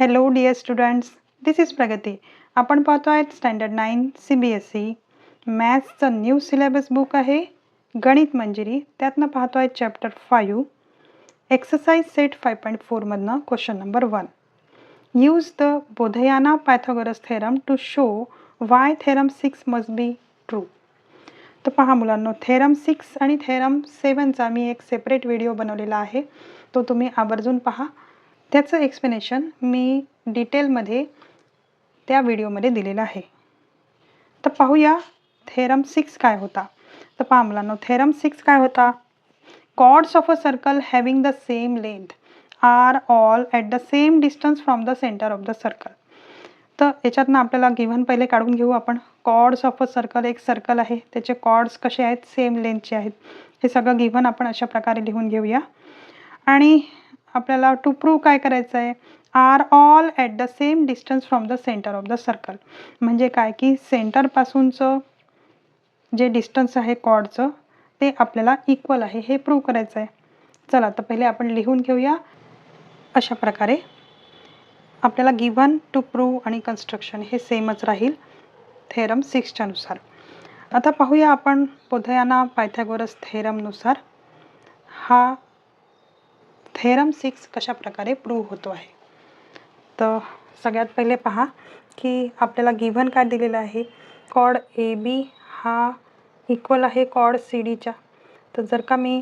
Hello dear students, this is Pragati. आपण पाहतो आहेत स्टँडर्ड 9 CBSE मॅथ्सचं न्यू सिलेबस बुक आहे गणित मंजिरी. त्यातनं पाहतो आहे chapter 5 exercise set 5.4 question number 1. Use the Baudhayana Pythagoras theorem to show why theorem 6 must be true. तर पहा मुलांनो, थेरम 6 आणि थेरम 7चा मी एक सेपरेट व्हिडिओ बनवलेला आहे, तो तुम्ही आवर्जून पहा. त्याचं एक्सप्लेनेशन मी डिटेलमध्ये त्या व्हिडिओमध्ये दिलेलं आहे. तर पाहूया थेरम 6 काय होता. तर पहा मुलांनो, थेरम 6 काय होता. Chords of a circle having the same length are all at the same distance from the centre of the circle. तर याच्यातनं आपल्याला गिव्हन पहिले काढून घेऊ आपण. कॉर्ड्स ऑफ अ सर्कल, एक सर्कल आहे, त्याचे कॉर्ड्स कसे आहेत, सेम लेंथचे आहेत. हे सगळं गिव्हन आपण अशा प्रकारे लिहून घेऊया. आणि आपल्याला टू प्रूव्ह काय करायचं आहे, are all at the same distance from the centre of the circle. म्हणजे काय की सेंटरपासूनचं जे डिस्टन्स आहे कॉर्डचं ते आपल्याला इक्वल आहे हे प्रूव्ह करायचं आहे. चला तर पहिले आपण लिहून घेऊया अशा प्रकारे. आपल्याला गिव्हन टू प्रूव्ह आणि कन्स्ट्रक्शन हे सेमच राहील थेरम 6च्या नुसार. आता पाहूया आपण बोधयाना पायथागोरस थेरमनुसार हा थेरम 6 कशा प्रकारे प्रूव्ह होतो आहे. तर सगळ्यात पहिले पहा की आपल्याला गिव्हन काय दिलेलं आहे, कॉर्ड AB हा इक्वल आहे कॉर्ड CDच्या. तर जर का मी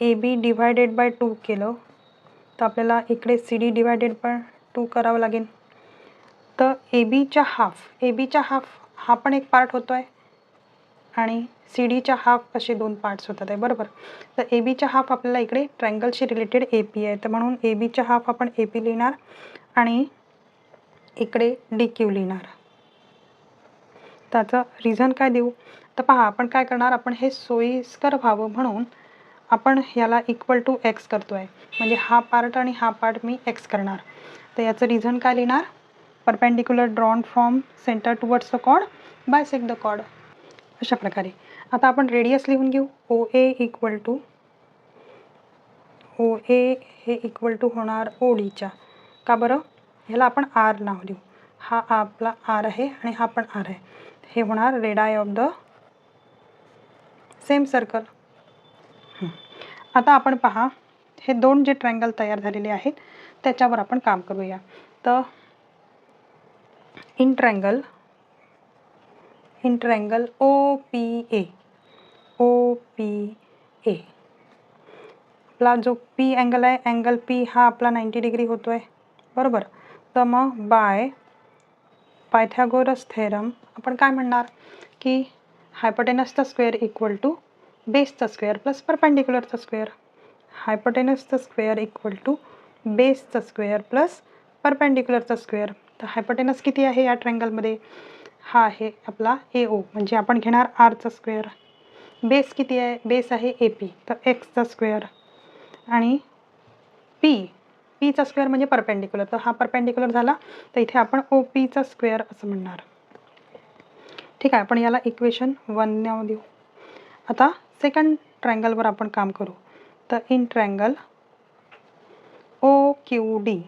AB डिवायडेड बाय 2 केलं तर आपल्याला इकडे CD डिवायडेड बाय 2 करावं लागेल. तर ABच्या हाफ हा पण एक पार्ट होतो आहे आणि CDच्या हाफ असे दोन पार्ट्स होतात आहे, बरोबर. तर ABच्या हाफ आपल्याला इकडे ट्रायंगलशी रिलेटेड AP आहे, तर म्हणून ABच्या हाफ आपण AP लिहिणार आणि इकडे DQ लिहिणार. त्याचं रिझन काय देऊ, तर पहा आपण काय करणार, आपण हे सोयीस्कर व्हावं म्हणून आपण ह्याला इक्वल टू X करतो आहे. म्हणजे हा पार्ट आणि हा पार्ट मी X करणार. तर याचं रिझन काय लिहिणार, perpendicular drawn from centre towards the chord bisect the chord अशा प्रकारे. आता आपण रेडियस लिहून घेऊ. OA हे इक्वल टू होणार ODच्या. का बरं, ह्याला आपण R नाव लिहू. हा आपला R आहे आणि हा पण R आहे. हे होणार रेडाय ऑफ द सेम सर्कल. आता आपण पहा हे दोन जे ट्रायंगल तयार झालेले आहेत त्याच्यावर आपण काम करूया. तर इन ट्रायंगल OPA आपला जो P अँगल आहे, अँगल P हा आपला 90 डिग्री होतो आहे, बरोबर. तर मग बाय पायथागोरस थेरम आपण काय म्हणणार की हायपोटेनसचा स्क्वेअर इक्वल टू बेसचा स्क्वेअर प्लस परपेंडिक्युलरचा स्क्वेअर. हायपोटेनसचा स्क्वेअर इक्वल टू बेसचा स्क्वेअर प्लस परपेंडिक्युलरचा स्क्वेअर. तर हायपोटेनस किती आहे या ट्रायंगलमध्ये, हा आहे आपला AO, म्हणजे आपण घेणार Rचा स्क्वेअर. बेस किती आहे, बेस आहे AP, तर Xचा स्क्वेअर आणि Pचा स्क्वेअर म्हणजे परपेंडिक्युलर, तर हा परपेंडिक्युलर झाला, तर इथे आपण OPचा स्क्वेअर असं म्हणणार. ठीक आहे, आपण याला इक्वेशन 1 नाव देऊ. आता सेकंड ट्रायंगलवर आपण काम करू. तर इन ट्रायंगल OQD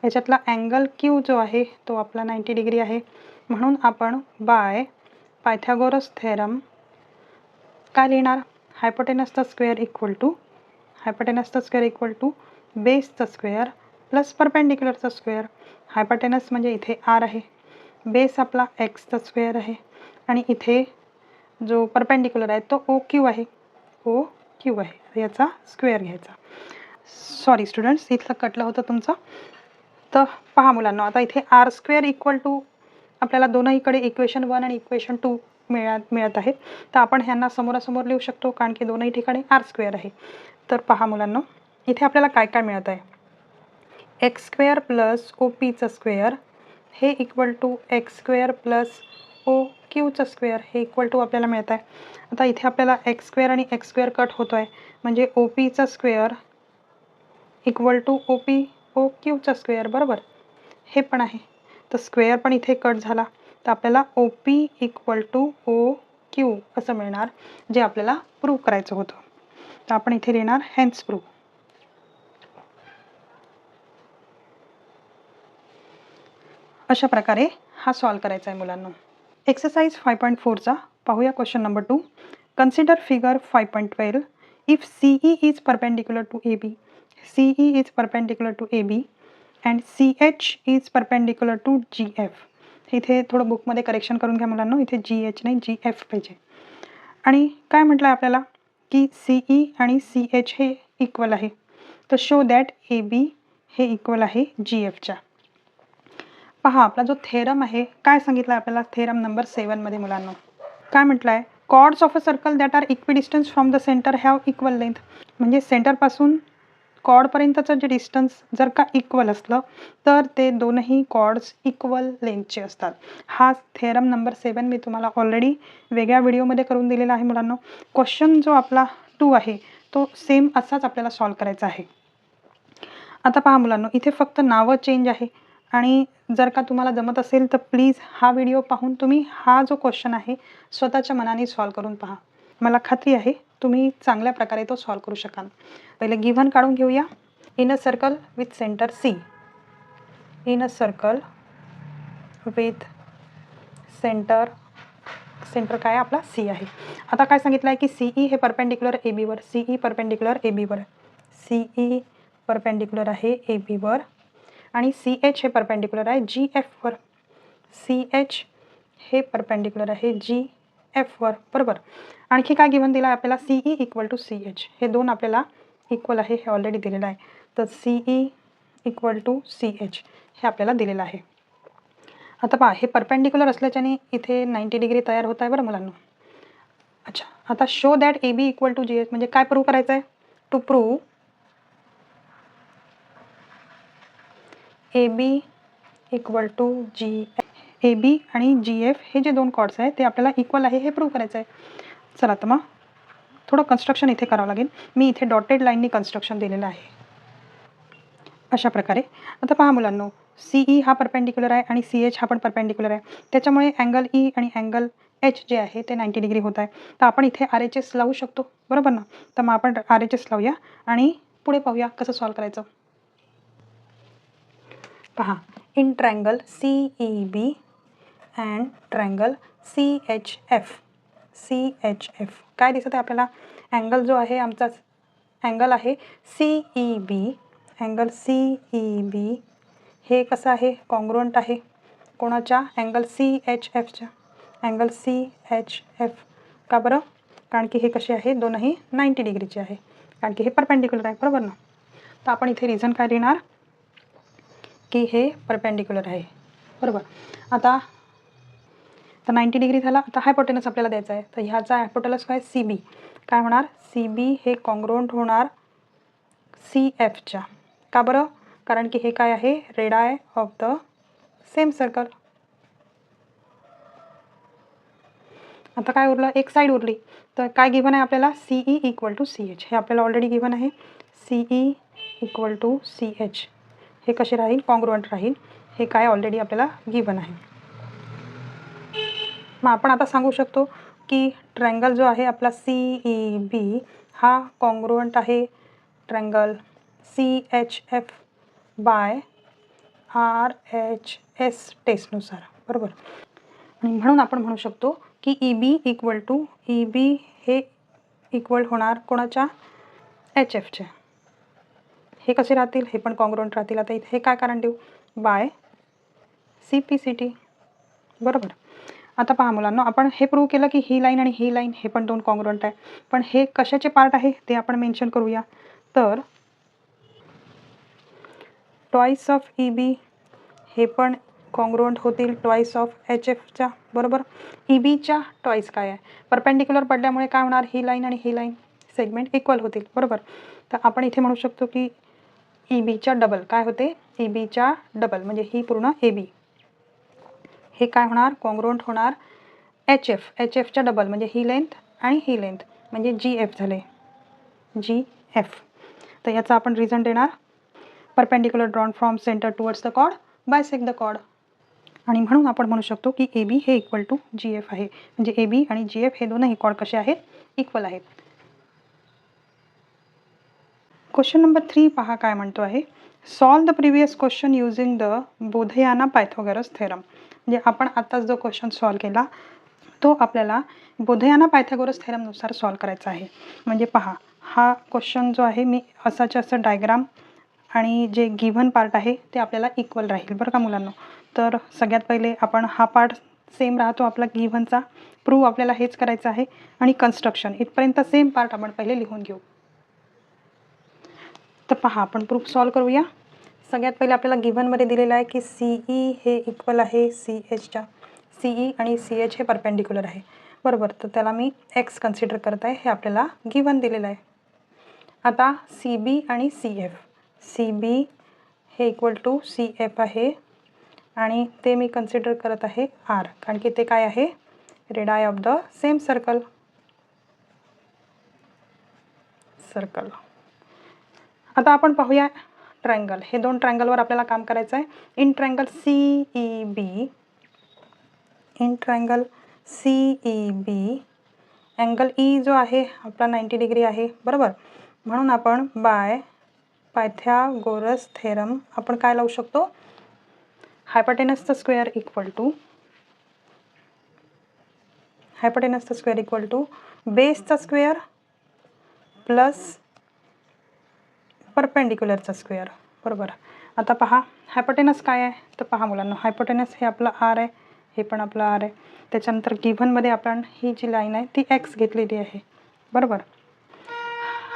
याच्यातला अँगल Q जो आहे तो आपला 90 डिग्री आहे. म्हणून आपण बाय पायथागोरस थेरम काय लिहिणार, हायपोटेनसचा स्क्वेअर इक्वल टू बेसचा स्क्वेअर प्लस परपेंडिक्युलरचा स्क्वेअर. हायपोटेनस म्हणजे इथे R आहे, बेस आपला Xचा स्क्वेअर आहे आणि इथे जो परपेंडिक्युलर आहे तो OQ आहे. याचा स्क्वेअर घ्यायचा. सॉरी स्टुडंट्स, इथलं कटलं होतं तुमचं. तर पहा मुलांना, आता इथे R स्क्वेअर इक्वल टू आपल्याला दोनहीकडे इक्वेशन 1 आणि इक्वेशन 2 मिळत आहेत. तर आपण ह्यांना समोरासमोर लिहू शकतो कारण की दोनही ठिकाणी R स्क्वेअर आहे. तर पहा मुलांना, इथे आपल्याला काय काय मिळत आहे, X स्क्वेअर प्लस OPचा स्क्वेअर हे equal to X square plus OQचा स्क्वेअर हे इक्वल टू आपल्याला मिळत आहे. आता इथे आपल्याला X स्क्वेअर आणि X स्क्वेअर कट होतो आहे, म्हणजे OPचा स्क्वेअर इक्वल टू OQचा स्क्वेअर, बरोबर. हे पण आहे, तर स्क्वेअर पण इथे कट झाला, तर आपल्याला OP इक्वल टू OQ असं मिळणार, जे आपल्याला प्रूव्ह करायचं होतं. तर आपण इथे लिहिणार हेन्स प्रूव्ह. अशा प्रकारे हा सॉल्व करायचा आहे मुलांना. एक्सरसाइज 5.4चा पाहूया question number 2. Consider figure 5.12. If CE is perpendicular to AB, CE is perpendicular to AB and CH is perpendicular to GF. इथे थोडं बुकमध्ये करेक्शन करून घ्या मुलांना, इथे GH नाही GF पाहिजे. आणि काय म्हटलं आहे आपल्याला की CE आणि CH हे इक्वल आहे, तर शो दॅट AB हे इक्वल आहे GFच्या. पहा आपला जो थेरम आहे, काय सांगितलं आपल्याला थेरम नंबर 7मध्ये मुलांना काय म्हटलं आहे, chords of a circle that are equidistance from the centre have equal length. म्हणजे सेंटरपासून कॉर्डपर्यंतचं जे डिस्टन्स जर का इक्वल असलं तर ते दोनही कॉर्ड्स इक्वल लेंथचे असतात. हा थेरम नंबर 7 मी तुम्हाला ऑलरेडी वेगळ्या व्हिडिओमध्ये करून दिलेला आहे मुलांना. क्वेश्चन जो आपला 2 आहे तो सेम असाच आपल्याला सॉल्व करायचा आहे. आता पहा मुलांना, इथे फक्त नावं चेंज आहे आणि जर का तुम्हाला जमत असेल तर प्लीज हा व्हिडिओ पाहून तुम्ही हा जो क्वेश्चन आहे स्वतःच्या मनाने सॉल्व करून पहा. मला खात्री आहे तुम्ही चांगल्या प्रकारे तो सॉल्व करू शकाल. पहिले गिव्हन काढून घेऊया. In a circle with centre C. In a circle with centre काय आपला C आहे. आता काय सांगितलं आहे की CE हे परपेंडिक्युलर ABवर, CE परपेंडिक्युलर ABवर, CE परपेंडिक्युलर आहे ABवर आणि CH हे परपेंडिक्युलर आहे GFवर, CH हे परपेंडिक्युलर आहे GFवर. बरोबर. आणखी काय गिव्हन दिला आहे आपल्याला, CE इक्वल टू CH. हे दोन आपल्याला इक्वल आहे हे ऑलरेडी दिलेलं आहे. तर CE इक्वल टू CH हे आपल्याला दिलेलं आहे. आता पहा हे परपेंडिक्युलर असल्याच्याने इथे 90 डिग्री तयार होत आहे बरं मुलांना. अच्छा, आता show that AB equal to GH म्हणजे काय प्रूव्ह करायचं आहे, to prove AB equal to GF. AB आणि GF हे जे दोन कॉर्ड्स आहेत ते आपल्याला इक्वल आहे हे प्रूव्ह करायचं आहे. चला तर मग थोडं कन्स्ट्रक्शन इथे करावं लागेल. मी इथे डॉटेड लाईननी कन्स्ट्रक्शन दिलेलं आहे अशा प्रकारे. आता पहा मुलांनो, CE हा परपेंडिक्युलर आहे आणि CH हा पण परपेंडिक्युलर आहे, त्याच्यामुळे अँगल E आणि अँगल H जे आहे ते 90 डिग्री होत आहे. तर आपण इथे RHS लावू शकतो बरोबर ना. तर मग आपण RHS लावूया आणि पुढे पाहूया कसं सॉल्व करायचं. पहा, in triangle CEB and triangle CHF काय दिसत आहे आपल्याला, अँगल जो आहे आमचा अँगल आहे CEB. अँगल CEB हे कसं आहे, कॉन्ग्रुएंट आहे कोणाच्या, अँगल CHFच्या. अँगल CHF का बरं, कारण की हे कसे आहे दोनही 90 डिग्रीचे आहे, कारण की हे परपेंडिक्युलर आहे बरोबर ना. तर आपण इथे रिझन काय देणार की हे परपेंडिक्युलर आहे बरोबर. आता तर 90 डिग्री झाला. आता हायपोटेनस आपल्याला द्यायचा आहे, तर ह्याचा हायपोटेनस काय CB काय होणार, CB हे कॉन्ग्रुएंट होणार CFच्या. का बरं, कारण की हे काय आहे, रेडाय ऑफ द सेम सर्कल. आता काय उरलं, एक साईड उरली. तर काय गिव्हन आहे आपल्याला, CE इक्वल टू CH. हे आपल्याला ऑलरेडी गिव्हन आहे. CE इक्वल टू CH हे कसे राहील, कॉन्ग्रुएंट राहील. हे काय ऑलरेडी आपल्याला गिव्हन आहे. मग आपण आता सांगू शकतो की ट्रँगल जो आहे आपला CEB हा कॉन्ग्रुएंट आहे ट्रँगल CHF बाय RHS टेस्टनुसार बरोबर. आणि म्हणून आपण म्हणू शकतो की EB हे इक्वल होणार कोणाच्या, HFच्या. हे कसे राहतील, हे पण कॉन्ग्रुएंट राहतील. आता इथे काय कारण देऊ, बाय CPCT बरोबर. आता पहा मुलांना, आपण हे प्रूव्ह केलं की ही लाईन आणि ही लाईन हे पण दोन कॉन्ग्रुएंट आहे, पण हे कशाचे पार्ट आहे ते आपण मेन्शन करूया. तर ट्वाईस ऑफ EB हे पण कॉन्ग्रुएंट होतील ट्वाईस ऑफ HFच्या बरोबर. EBच्या ट्वाईस काय आहे, परपेंडिक्युलर पडल्यामुळे काय होणार, ही लाईन आणि ही लाईन सेगमेंट इक्वल होतील बरोबर. तर आपण इथे म्हणू शकतो की EBच्या डबल काय होते, EBच्या डबल म्हणजे ही पूर्ण AB हे काय होणार, कॉन्ग्रुएंट होणार HFच्या डबल म्हणजे ही लेंथ आणि ही लेंथ म्हणजे GF झाले GF. तर याचा आपण रिझन देणार, perpendicular drawn from centre towards the chord bisect the chord. आणि म्हणून आपण म्हणू शकतो की AB हे इक्वल टू GF आहे, म्हणजे AB आणि GF हे दोनही कॉर्ड कसे आहेत, इक्वल आहेत. क्वेश्चन नंबर 3 पहा काय म्हणतो आहे. Solve the previous question using the Baudhayana Pythagoras theorem. म्हणजे आपण आत्ताच जो क्वेश्चन सॉल्व केला तो आपल्याला बोधयाना पायथागोरस थेरमनुसार सॉल्व करायचा आहे. म्हणजे पहा, हा क्वेश्चन जो आहे मी असाच्या असं डायग्राम आणि जे गिव्हन पार्ट आहे ते आपल्याला इक्वल राहील बरं का मुलांनो. तर सगळ्यात पहिले आपण हा पार्ट सेम राहतो आपला गिव्हनचा, प्रूव्ह आपल्याला हेच करायचं आहे, आणि कन्स्ट्रक्शन इथपर्यंत सेम पार्ट आपण पहिले लिहून घेऊ. तर पहा, आपण प्रूफ सॉल्व करूया. सगळ्यात पहिले आपल्याला गिव्हनमध्ये दिलेलं आहे की CE हे इक्वल आहे CHच्या. CE आणि CH हे परपेंडिक्युलर आहे बरोबर. तर त्याला मी एक्स कन्सिडर करत आहे, हे आपल्याला गिव्हन दिलेलं आहे. आता CB आणि CF, CB हे इक्वल टू CF आहे आणि ते मी कन्सिडर करत आहे R, कारण की ते काय आहे, रेडाय ऑफ द सेम सर्कल. आता आपण पाहूया ट्रायंगल. हे दोन ट्रायंगलवर आपल्याला काम करायचं आहे. In triangle CEB angle E जो आहे आपला 90 डिग्री आहे बरोबर. म्हणून आपण बाय पायथागोरस थेरम आपण काय लावू शकतो, हायपोटेनसचा स्क्वेअर इक्वल टू बेसचा स्क्वेअर प्लस परपेंडिक्युलरचा स्क्वेअर बरोबर. आता पहा हायपोटेनस काय आहे, तर पहा मुलांना, हायपोटेनस हे आपलं R आहे, हे पण आपलं R आहे. त्याच्यानंतर गिव्हनमध्ये आपण ही जी लाईन आहे ती एक्स घेतलेली आहे बरोबर.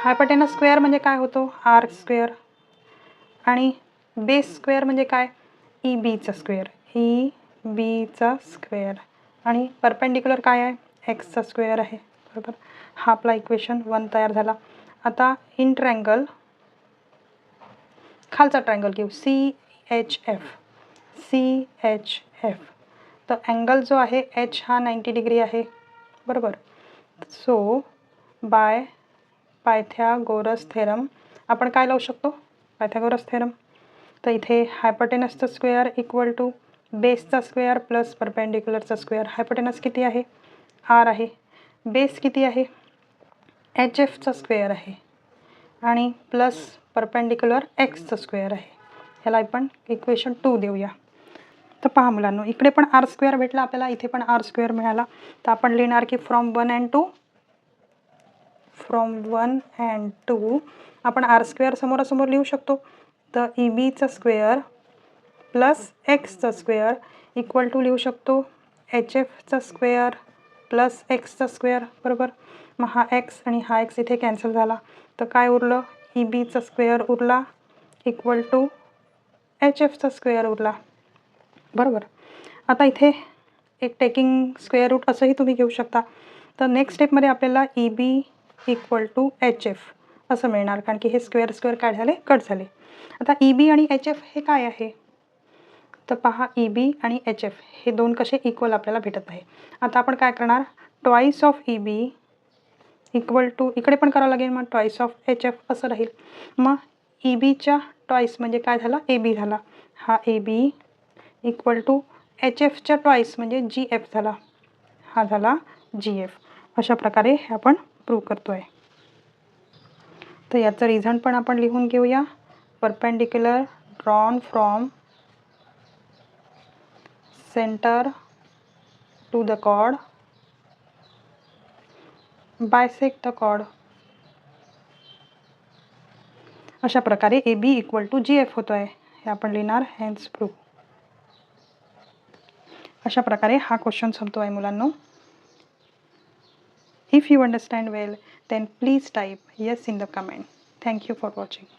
हायपोटेनस स्क्वेअर म्हणजे काय होतो, R स्क्वेअर, आणि बेस स्क्वेअर म्हणजे काय, EBचा स्क्वेअर, आणि परपेंडिक्युलर काय आहे, एक्सचा स्क्वेअर आहे बरोबर. हा आपला इक्वेशन 1 तयार झाला. आता इन ट्रायंगल खालचा ट्रायंगल घेऊ CHF. तर अँगल जो आहे H हा 90 डिग्री आहे बरोबर. सो बाय पायथागोरस थेरम आपण काय लावू शकतो, पायथागोरस थेरम. तर इथे हायपोटेनसचा स्क्वेअर इक्वल टू बेसचा स्क्वेअर प्लस परपेंडिक्युलरचा स्क्वेअर. हायपोटेनस किती आहे, R आहे. बेस किती आहे, HFचा स्क्वेअर आहे, आणि प्लस परपेंडिक्युलर एक्सचा स्क्वेअर आहे. ह्याला आपण इक्वेशन 2 देऊया. तर पहा मुलांनो, इकडे पण R स्क्वेअर भेटला आपल्याला, इथे पण R स्क्वेअर मिळाला. तर आपण लिहिणार की फ्रॉम 1 and 2 आपण R स्क्वेअर समोरासमोर लिहू शकतो. तर EBचा स्क्वेअर प्लस एक्सचा स्क्वेअर इक्वल टू लिहू शकतो HFचा स्क्वेअर प्लस एक्सचा स्क्वेअर बरोबर. मग हा एक्स आणि हा एक्स इथे कॅन्सल झाला, तर काय उरलं, EBचा स्क्वेअर उरला इक्वल टू HFचा स्क्वेअर उरला बरोबर. आता इथे एक टेकिंग स्क्वेअर रूट असंही तुम्ही घेऊ शकता. तर नेक्स्ट स्टेपमध्ये आपल्याला EB इक्वल टू HF असं मिळणार, कारण की हे स्क्वेअर काय झाले, कट झाले. आता EB आणि HF हे काय आहे, तर पहा EB आणि HF हे दोन कसे इक्वल आपल्याला भेटत आहे. आता आपण काय करणार, twice of EB equal to, इकडे पण करावं लागेल, मग ट्वाईस ऑफ HF असं राहील. मग EBच्या ट्वाईस म्हणजे काय झाला, AB झाला. हा AB इक्वल टू HFच्या ट्वाईस म्हणजे GF झाला, हा झाला GF. अशा प्रकारे हे आपण प्रूव्ह करतो आहे. तर याचं रिझन पण आपण लिहून घेऊया. Perpendicular drawn from centre to the chord bisect the chord. अशा प्रकारे AB इक्वल टू GF होतो आहे, हे आपण लिहिणार हेन्स प्रूव्ह. अशा प्रकारे हा क्वेश्चन संपतो आहे मुलांनो. If you understand well then please type yes in the comment. Thank you for watching.